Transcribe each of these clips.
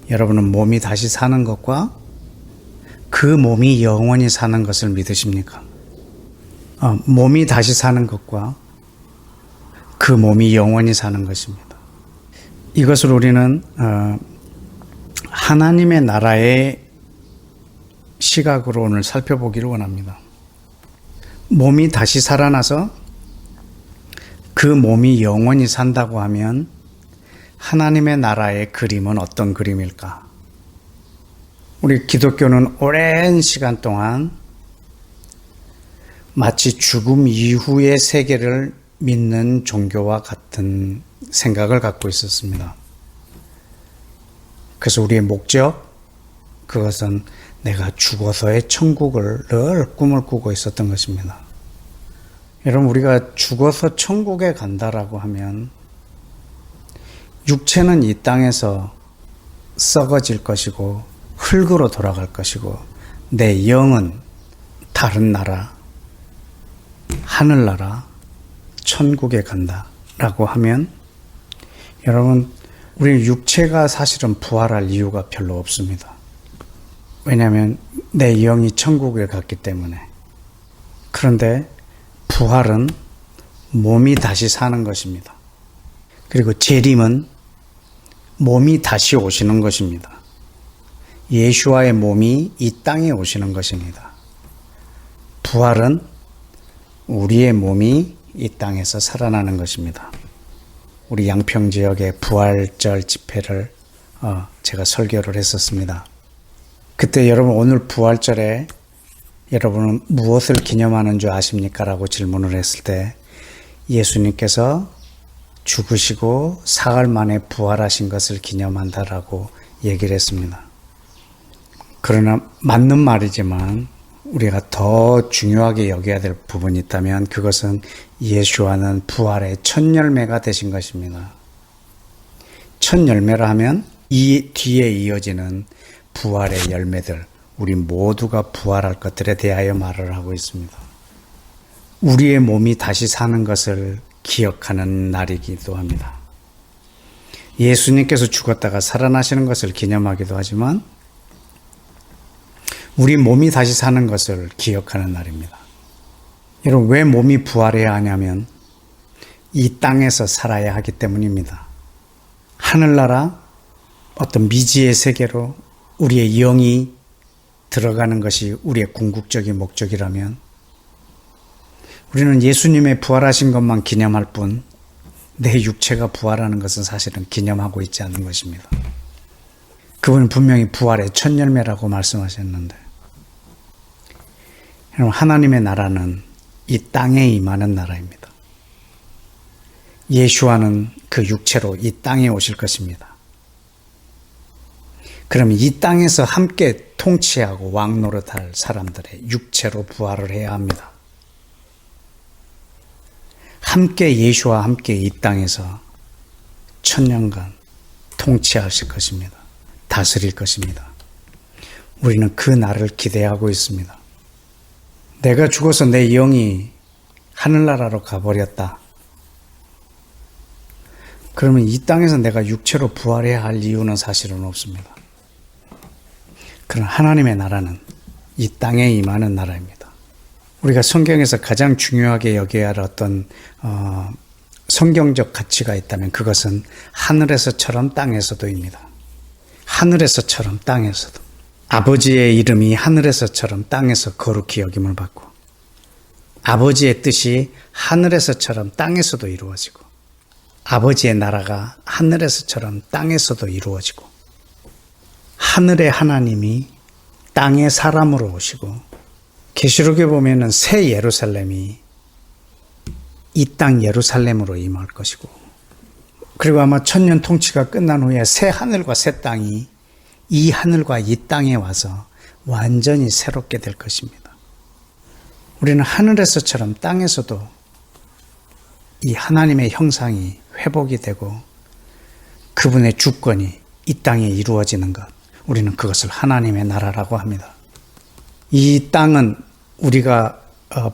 여러분은 몸이 다시 사는 것과 그 몸이 영원히 사는 것을 믿으십니까? 몸이 다시 사는 것과 그 몸이 영원히 사는 것입니다. 이것을 우리는 하나님의 나라의 시각으로 오늘 살펴보기를 원합니다. 몸이 다시 살아나서 그 몸이 영원히 산다고 하면 하나님의 나라의 그림은 어떤 그림일까? 우리 기독교는 오랜 시간 동안 마치 죽음 이후의 세계를 믿는 종교와 같은 생각을 갖고 있었습니다. 그래서 우리의 목적, 그것은 내가 죽어서의 천국을 늘 꿈을 꾸고 있었던 것입니다. 여러분, 우리가 죽어서 천국에 간다라고 하면 육체는 이 땅에서 썩어질 것이고 흙으로 돌아갈 것이고 내 영은 다른 나라, 하늘나라, 천국에 간다라고 하면 여러분, 우리 육체가 사실은 부활할 이유가 별로 없습니다. 왜냐하면 내 영이 천국에 갔기 때문에. 그런데 부활은 몸이 다시 사는 것입니다. 그리고 재림은 몸이 다시 오시는 것입니다. 예수와의 몸이 이 땅에 오시는 것입니다. 부활은 우리의 몸이 이 땅에서 살아나는 것입니다. 우리 양평 지역의 부활절 집회를 제가 설교를 했었습니다. 그때 여러분, 오늘 부활절에 여러분은 무엇을 기념하는 줄 아십니까? 라고 질문을 했을 때 예수님께서 죽으시고 사흘 만에 부활하신 것을 기념한다라고 얘기를 했습니다. 그러나 맞는 말이지만 우리가 더 중요하게 여겨야 될 부분이 있다면 그것은 예수와는 부활의 첫 열매가 되신 것입니다. 첫 열매라 하면 이 뒤에 이어지는 부활의 열매들, 우리 모두가 부활할 것들에 대하여 말을 하고 있습니다. 우리의 몸이 다시 사는 것을 기억하는 날이기도 합니다. 예수님께서 죽었다가 살아나시는 것을 기념하기도 하지만 우리 몸이 다시 사는 것을 기억하는 날입니다. 여러분, 왜 몸이 부활해야 하냐면 이 땅에서 살아야 하기 때문입니다. 하늘나라, 어떤 미지의 세계로 우리의 영이 들어가는 것이 우리의 궁극적인 목적이라면 우리는 예수님의 부활하신 것만 기념할 뿐 내 육체가 부활하는 것은 사실은 기념하고 있지 않는 것입니다. 그분은 분명히 부활의 첫 열매라고 말씀하셨는데 여러분, 하나님의 나라는 이 땅에 임하는 나라입니다. 예수와는 그 육체로 이 땅에 오실 것입니다. 그러면 이 땅에서 함께 통치하고 왕노릇할 사람들의 육체로 부활을 해야 합니다. 함께 예수와 함께 이 땅에서 천년간 통치하실 것입니다. 다스릴 것입니다. 우리는 그 날을 기대하고 있습니다. 내가 죽어서 내 영이 하늘나라로 가버렸다. 그러면 이 땅에서 내가 육체로 부활해야 할 이유는 사실은 없습니다. 그러나 하나님의 나라는 이 땅에 임하는 나라입니다. 우리가 성경에서 가장 중요하게 여겨야 할 어떤 성경적 가치가 있다면 그것은 하늘에서처럼 땅에서도입니다. 하늘에서처럼 땅에서도. 아버지의 이름이 하늘에서처럼 땅에서 거룩히 여김을 받고 아버지의 뜻이 하늘에서처럼 땅에서도 이루어지고 아버지의 나라가 하늘에서처럼 땅에서도 이루어지고 하늘의 하나님이 땅의 사람으로 오시고 계시록에 보면은 새 예루살렘이 이 땅 예루살렘으로 임할 것이고 그리고 아마 천년 통치가 끝난 후에 새 하늘과 새 땅이 이 하늘과 이 땅에 와서 완전히 새롭게 될 것입니다. 우리는 하늘에서처럼 땅에서도 이 하나님의 형상이 회복이 되고 그분의 주권이 이 땅에 이루어지는 것, 우리는 그것을 하나님의 나라라고 합니다. 이 땅은 우리가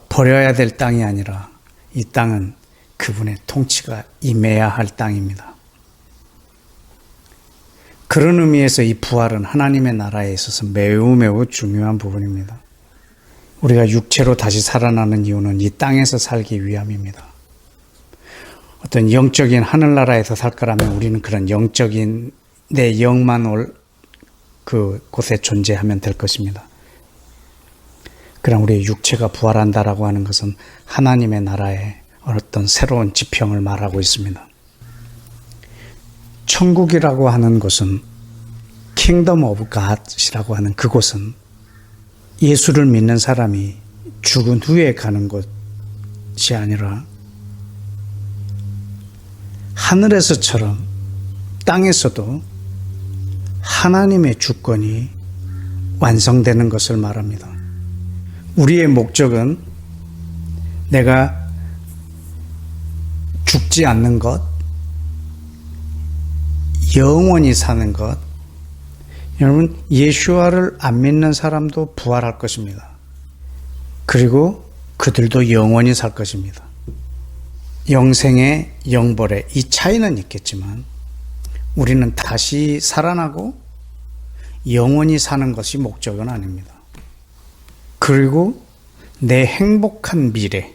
버려야 될 땅이 아니라 이 땅은 그분의 통치가 임해야 할 땅입니다. 그런 의미에서 이 부활은 하나님의 나라에 있어서 매우 매우 중요한 부분입니다. 우리가 육체로 다시 살아나는 이유는 이 땅에서 살기 위함입니다. 어떤 영적인 하늘나라에서 살 거라면 우리는 그런 영적인 내 영만 올 그곳에 존재하면 될 것입니다. 그럼 우리의 육체가 부활한다라고 하는 것은 하나님의 나라의 어떤 새로운 지평을 말하고 있습니다. 천국이라고 하는 곳은 Kingdom of God이라고 하는 그곳은 예수를 믿는 사람이 죽은 후에 가는 곳이 아니라 하늘에서처럼 땅에서도 하나님의 주권이 완성되는 것을 말합니다. 우리의 목적은 내가 죽지 않는 것, 영원히 사는 것. 여러분, 예수와를 안 믿는 사람도 부활할 것입니다. 그리고 그들도 영원히 살 것입니다. 영생의 영벌의 이 차이는 있겠지만 우리는 다시 살아나고 영원히 사는 것이 목적은 아닙니다. 그리고 내 행복한 미래,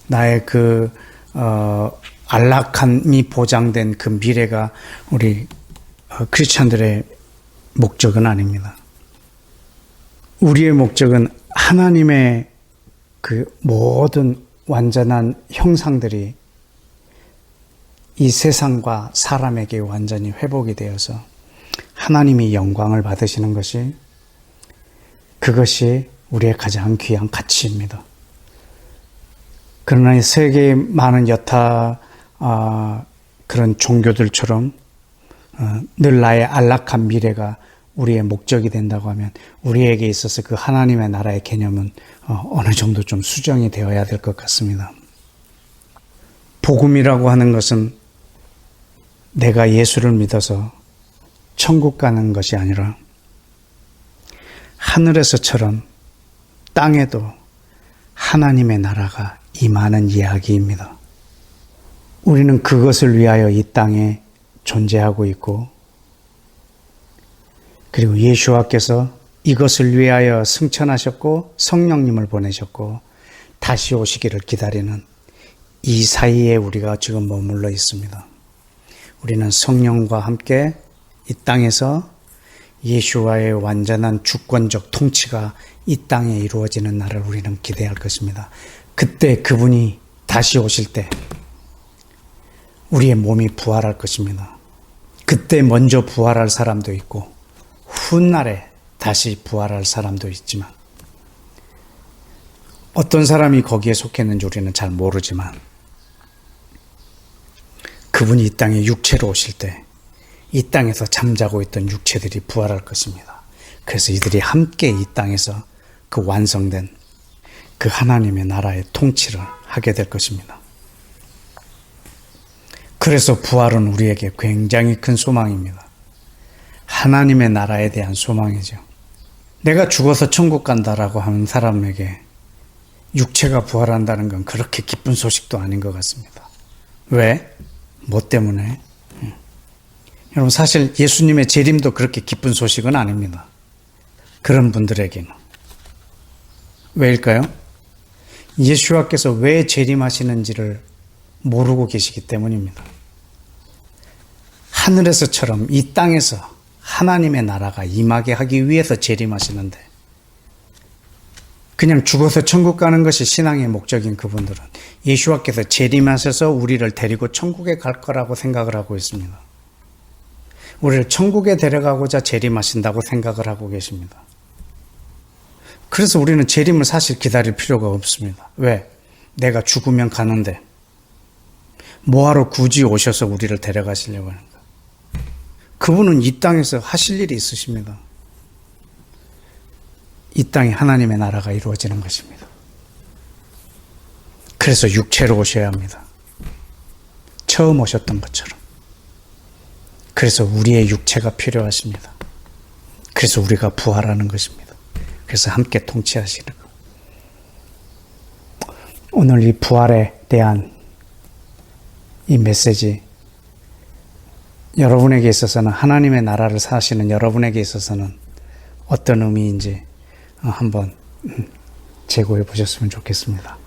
나의 안락함이 보장된 그 미래가 우리 크리스찬들의 목적은 아닙니다. 우리의 목적은 하나님의 그 모든 완전한 형상들이 이 세상과 사람에게 완전히 회복이 되어서 하나님이 영광을 받으시는 것이 그것이 우리의 가장 귀한 가치입니다. 그러나 이 세계의 많은 여타 그런 종교들처럼 늘 나의 안락한 미래가 우리의 목적이 된다고 하면 우리에게 있어서 그 하나님의 나라의 개념은 어느 정도 좀 수정이 되어야 될 것 같습니다. 복음이라고 하는 것은 내가 예수를 믿어서 천국 가는 것이 아니라 하늘에서처럼 땅에도 하나님의 나라가 임하는 이야기입니다. 우리는 그것을 위하여 이 땅에 존재하고 있고, 그리고 예수와께서 이것을 위하여 승천하셨고 성령님을 보내셨고 다시 오시기를 기다리는 이 사이에 우리가 지금 머물러 있습니다. 우리는 성령과 함께 이 땅에서 예수와의 완전한 주권적 통치가 이 땅에 이루어지는 날을 우리는 기대할 것입니다. 그때 그분이 다시 오실 때 우리의 몸이 부활할 것입니다. 그때 먼저 부활할 사람도 있고 훗날에 다시 부활할 사람도 있지만 어떤 사람이 거기에 속했는지 우리는 잘 모르지만 그분이 이 땅에 육체로 오실 때 이 땅에서 잠자고 있던 육체들이 부활할 것입니다. 그래서 이들이 함께 이 땅에서 그 완성된 그 하나님의 나라의 통치를 하게 될 것입니다. 그래서 부활은 우리에게 굉장히 큰 소망입니다. 하나님의 나라에 대한 소망이죠. 내가 죽어서 천국 간다라고 하는 사람에게 육체가 부활한다는 건 그렇게 기쁜 소식도 아닌 것 같습니다. 왜? 뭐 때문에? 여러분, 사실 예수님의 재림도 그렇게 기쁜 소식은 아닙니다. 그런 분들에게는. 왜일까요? 예수와께서 왜 재림하시는지를 모르고 계시기 때문입니다. 하늘에서처럼 이 땅에서 하나님의 나라가 임하게 하기 위해서 재림하시는데 그냥 죽어서 천국 가는 것이 신앙의 목적인 그분들은 예수와께서 재림하셔서 우리를 데리고 천국에 갈 거라고 생각을 하고 있습니다. 우리를 천국에 데려가고자 재림하신다고 생각을 하고 계십니다. 그래서 우리는 재림을 사실 기다릴 필요가 없습니다. 왜? 내가 죽으면 가는데 뭐하러 굳이 오셔서 우리를 데려가시려고 하는가? 그분은 이 땅에서 하실 일이 있으십니다. 이 땅에 하나님의 나라가 이루어지는 것입니다. 그래서 육체로 오셔야 합니다. 처음 오셨던 것처럼. 그래서 우리의 육체가 필요하십니다. 그래서 우리가 부활하는 것입니다. 그래서 함께 통치하시는 것. 오늘 이 부활에 대한 이 메시지 여러분에게 있어서는 하나님의 나라를 사시는 여러분에게 있어서는 어떤 의미인지 한번 재고해 보셨으면 좋겠습니다.